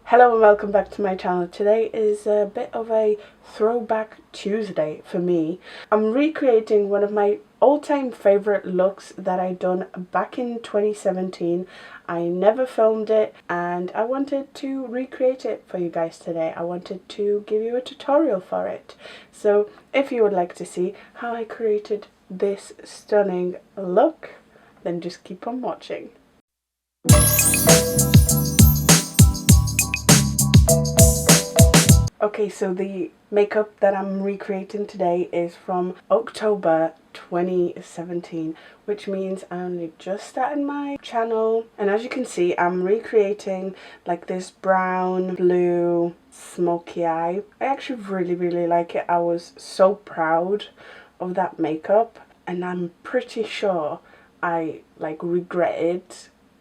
Hello and welcome back to my channel. Today is a bit of a throwback Tuesday for me. I'm recreating one of my all-time favourite looks that I done back in 2017. I never filmed it and I wanted to recreate it for you guys today. I wanted to give you a tutorial for it. So if you would like to see how I created this stunning look, then just keep on watching. Okay, so the makeup that I'm recreating today is from October 2017, which means I only just started my channel. And as you can see, I'm recreating like this brown, blue, smoky eye. I actually really like it. I was so proud of that makeup, and I'm pretty sure I regretted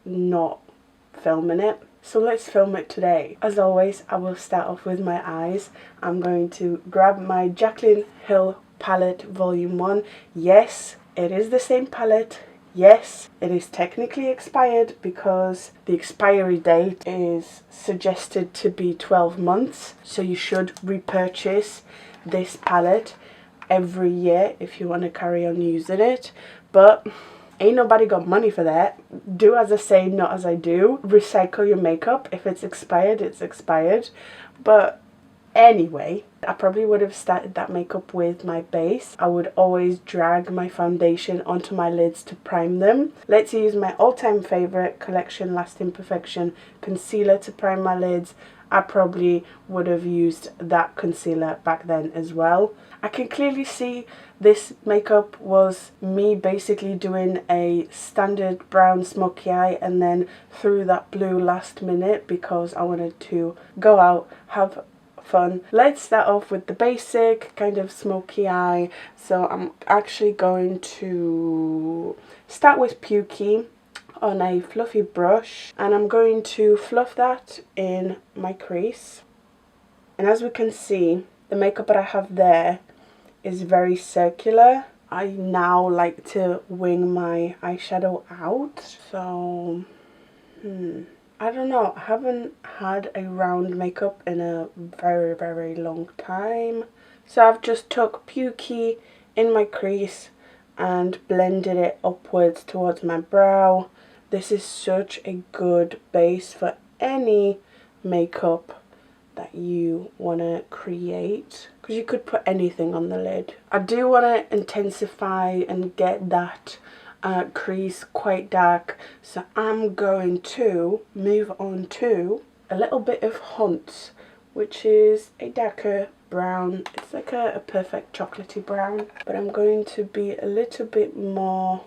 not filming it. So let's film it today. As always, I will start off with my eyes. I'm going to grab my Jaclyn Hill palette volume 1. Yes, it is the same palette. Yes, it is technically expired because the expiry date is suggested to be 12 months. So you should repurchase this palette every year if you want to carry on using it. But ain't nobody got money for that. Do as I say, not as I do. Recycle your makeup. If it's expired, it's expired. But anyway, I probably would have started that makeup with my base. I would always drag my foundation onto my lids to prime them. Let's use my all-time favourite Collection Lasting Perfection concealer to prime my lids. I probably would have used that concealer back then as well. I can clearly see this makeup was me basically doing a standard brown smoky eye and then threw that blue last minute because I wanted to go out, have fun. Let's start off with the basic kind of smoky eye. So I'm actually going to start with Pukey on a fluffy brush, and I'm going to fluff that in my crease. And as we can see, the makeup that I have there is very circular. I now like to wing my eyeshadow out. So I don't know, I haven't had a round makeup in a very long time. So I've just took Pukey in my crease and blended it upwards towards my brow. This is such a good base for any makeup that you want to create, because you could put anything on the lid. I do want to intensify and get that crease quite dark, so I'm going to move on to a little bit of Hunt's, which is a darker brown. It's like a perfect chocolatey brown, but I'm going to be a little bit more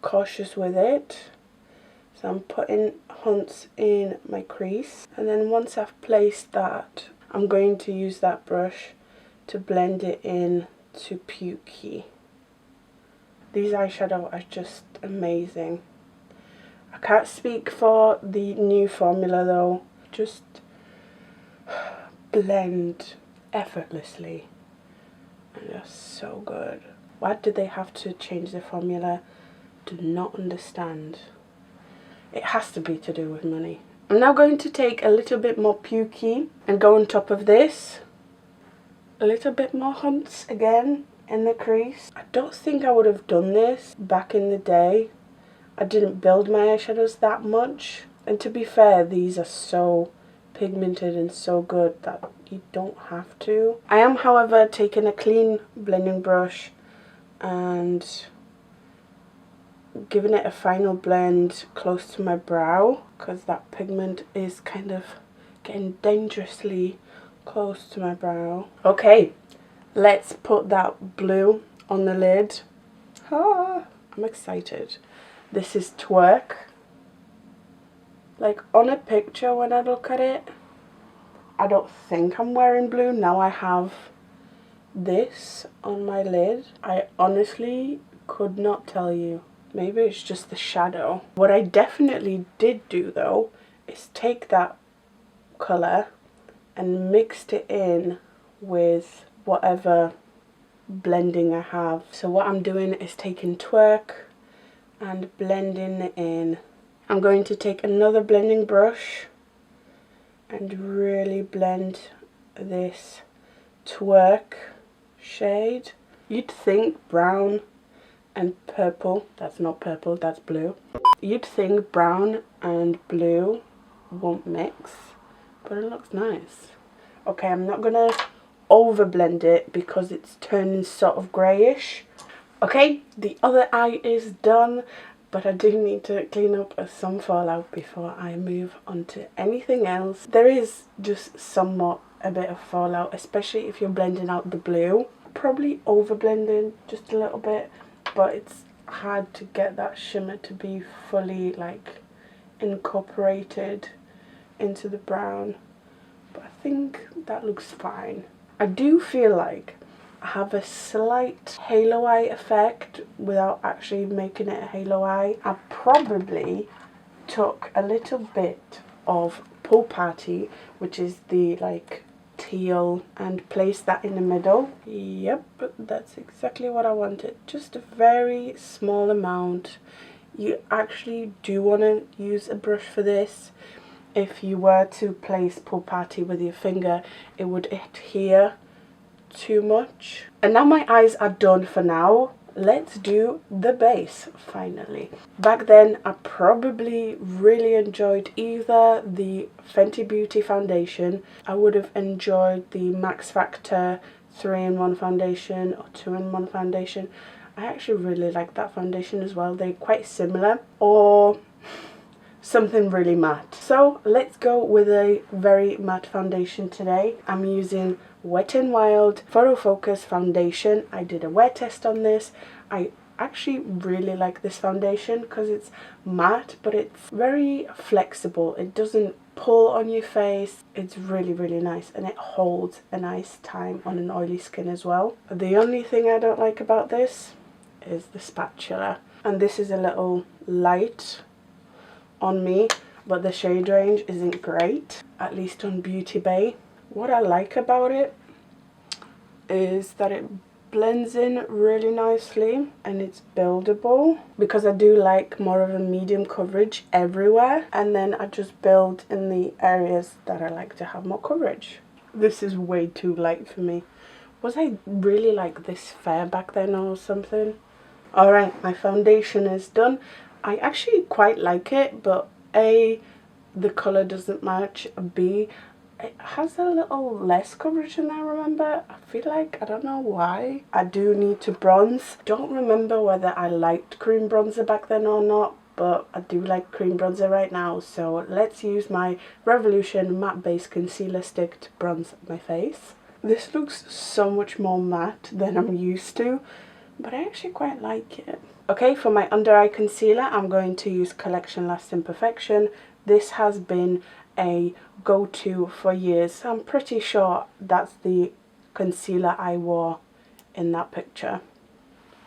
cautious with it. So I'm putting Hunt's in my crease, and then once I've placed that, I'm going to use that brush to blend it in to Pukey. These eyeshadow are just amazing. I can't speak for the new formula though. Just blend effortlessly and they're so good. Why did they have to change the formula? Do not understand. It has to be to do with money. I'm now going to take a little bit more Pukey and go on top of this. A little bit more Hunt's again in the crease. I don't think I would have done this back in the day. I didn't build my eyeshadows that much. And to be fair, these are so pigmented and so good that you don't have to. I am, however, taking a clean blending brush and giving it a final blend close to my brow, because that pigment is kind of getting dangerously close to my brow. Okay, let's put that blue on the lid. I'm excited. This is Twerk. Like on a picture when I look at it, I don't think I'm wearing blue. Now I have this on my lid. I honestly could not tell you. Maybe it's just the shadow. What I definitely did do though is take that colour and mixed it in with whatever blending I have. So what I'm doing is taking Twerk and blending it in. I'm going to take another blending brush and really blend this twerk shade. You'd think brown and purple, that's not purple, that's blue. You'd think brown and blue won't mix, but it looks nice. Okay, I'm not gonna over blend it because it's turning sort of greyish. Okay, the other eye is done, but I do need to clean up some fallout before I move on to anything else. There is just somewhat a bit of fallout, especially if you're blending out the blue. Probably over blending just a little bit, but it's hard to get that shimmer to be fully like incorporated into the brown, but I think that looks fine. I do feel like I have a slight halo eye effect without actually making it a halo eye. I probably took a little bit of Pool Party, which is the like teal, and placed that in the middle. Yep, that's exactly what I wanted. Just a very small amount. You actually do want to use a brush for this. If you were to place Pool Party with your finger, it would adhere too much. And now my eyes are done for now. Let's do the base finally. Back then I probably really enjoyed either the Fenty Beauty foundation. I would have enjoyed the Max Factor 3-in-1 foundation or 2-in-1 foundation. I actually really like that foundation as well. They're quite similar. Or something really matte. So let's go with a very matte foundation today. I'm using Wet n Wild Photo Focus foundation. I did a wear test on this. I actually really like this foundation because it's matte, but it's very flexible. It doesn't pull on your face. It's really, really nice, and it holds a nice time on an oily skin as well. The only thing I don't like about this is the spatula, and this is a little light on me, but the shade range isn't great, at least on Beauty Bay. What I like about it is that it blends in really nicely and it's buildable, because I do like more of a medium coverage everywhere, and then I just build in the areas that I like to have more coverage. This is way too light for me. Was I really like this fair back then or something? Alright, my foundation is done. I actually quite like it, but A, the colour doesn't match, B, it has a little less coverage than I remember. I feel like, I don't know why. I do need to bronze. Don't remember whether I liked cream bronzer back then or not, but I do like cream bronzer right now. So let's use my Revolution Matte Base Concealer Stick to bronze my face. This looks so much more matte than I'm used to, but I actually quite like it. Okay, for my under eye concealer, I'm going to use Collection Lasting Perfection. This has been a go-to for years, so I'm pretty sure that's the concealer I wore in that picture.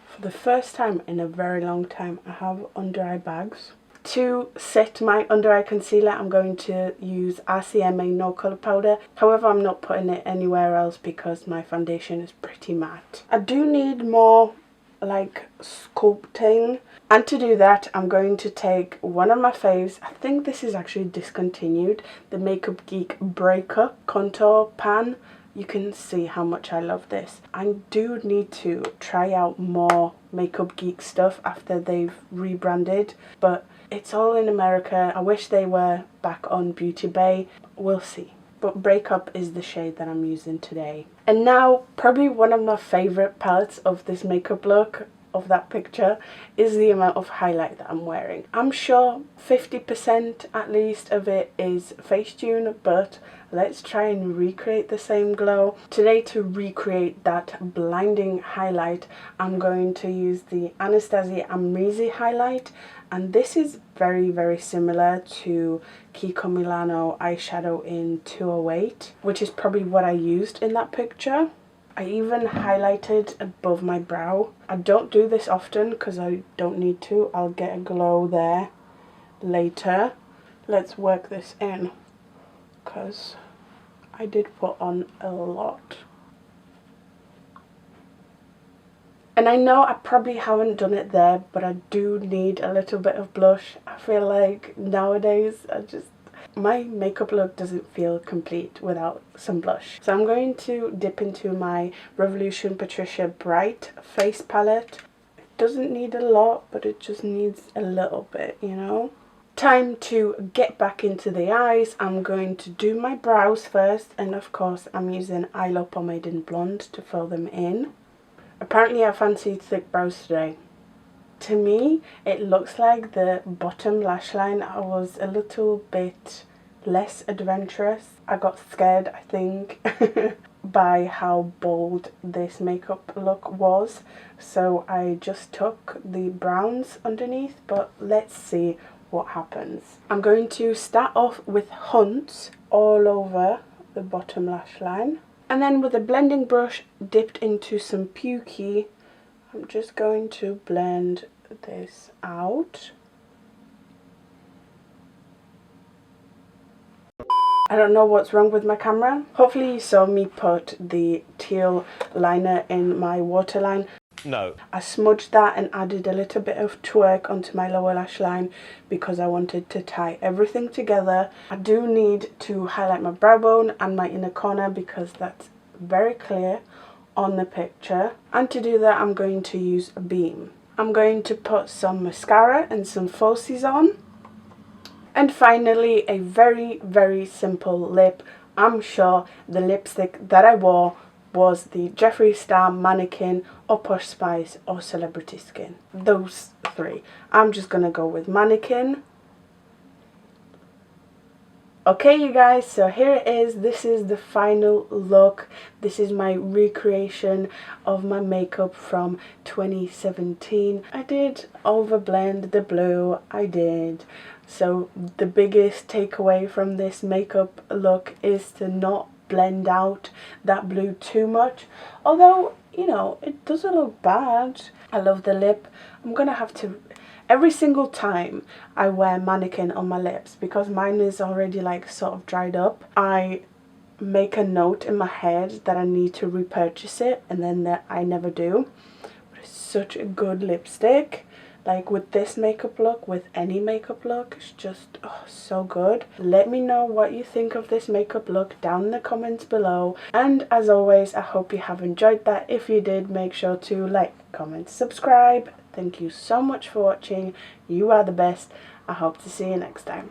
For the first time in a very long time, I have under eye bags. To set my under eye concealer, I'm going to use RCMA No Colour Powder. However, I'm not putting it anywhere else because my foundation is pretty matte. I do need more like sculpting, and to do that I'm going to take one of my faves. I think this is actually discontinued, the Makeup Geek Breakup Contour Pan. You can see how much I love this. I do need to try out more Makeup Geek stuff after they've rebranded, but it's all in America. I wish they were back on Beauty Bay. We'll see. But Breakup is the shade that I'm using today. And now, probably one of my favourite parts of this makeup look, of that picture, is the amount of highlight that I'm wearing. I'm sure 50% at least of it is Facetune, but let's try and recreate the same glow. Today, to recreate that blinding highlight, I'm going to use the Anastasia Amrezy highlight, and this is very, very similar to Kiko Milano eyeshadow in 208, which is probably what I used in that picture. I even highlighted above my brow. I don't do this often because I don't need to. I'll get a glow there later. Let's work this in because I did put on a lot. And I know I probably haven't done it there, but I do need a little bit of blush. I feel like nowadays my makeup look doesn't feel complete without some blush. So I'm going to dip into my Revolution Patricia Bright face palette. It doesn't need a lot, but it just needs a little bit, you know. Time to get back into the eyes. I'm going to do my brows first, and of course I'm using Eyelure Pomade in Blonde to fill them in. Apparently I fancied thick brows today. To me, it looks like the bottom lash line was a little bit less adventurous. I got scared, I think, by how bold this makeup look was. So I just took the browns underneath, but let's see what happens. I'm going to start off with Hunt all over the bottom lash line. And then with a blending brush dipped into some Pukey, I'm just going to blend this out. I don't know what's wrong with my camera. Hopefully you saw me put the teal liner in my waterline. No. I smudged that and added a little bit of twerk onto my lower lash line because I wanted to tie everything together. I do need to highlight my brow bone and my inner corner because that's very clear on the picture. And to do that, I'm going to use a beam. I'm going to put some mascara and some falsies on. And finally, a very, very simple lip. I'm sure the lipstick that I wore was the Jeffree Star Mannequin or Posh Spice or Celebrity Skin. Those three. I'm just going to go with Mannequin. Okay you guys, so here it is. This is the final look. This is my recreation of my makeup from 2017. I did overblend the blue, I did. So the biggest takeaway from this makeup look is to not blend out that blue too much. Although, you know, it doesn't look bad. I love the lip. I'm gonna have to... Every single time I wear Mannequin on my lips, because mine is already like sort of dried up, I make a note in my head that I need to repurchase it, and then that I never do. But it's such a good lipstick. Like with this makeup look, with any makeup look, it's just so good. Let me know what you think of this makeup look down in the comments below. And as always, I hope you have enjoyed that. If you did, make sure to like, comment, subscribe. Thank you so much for watching. You are the best. I hope to see you next time.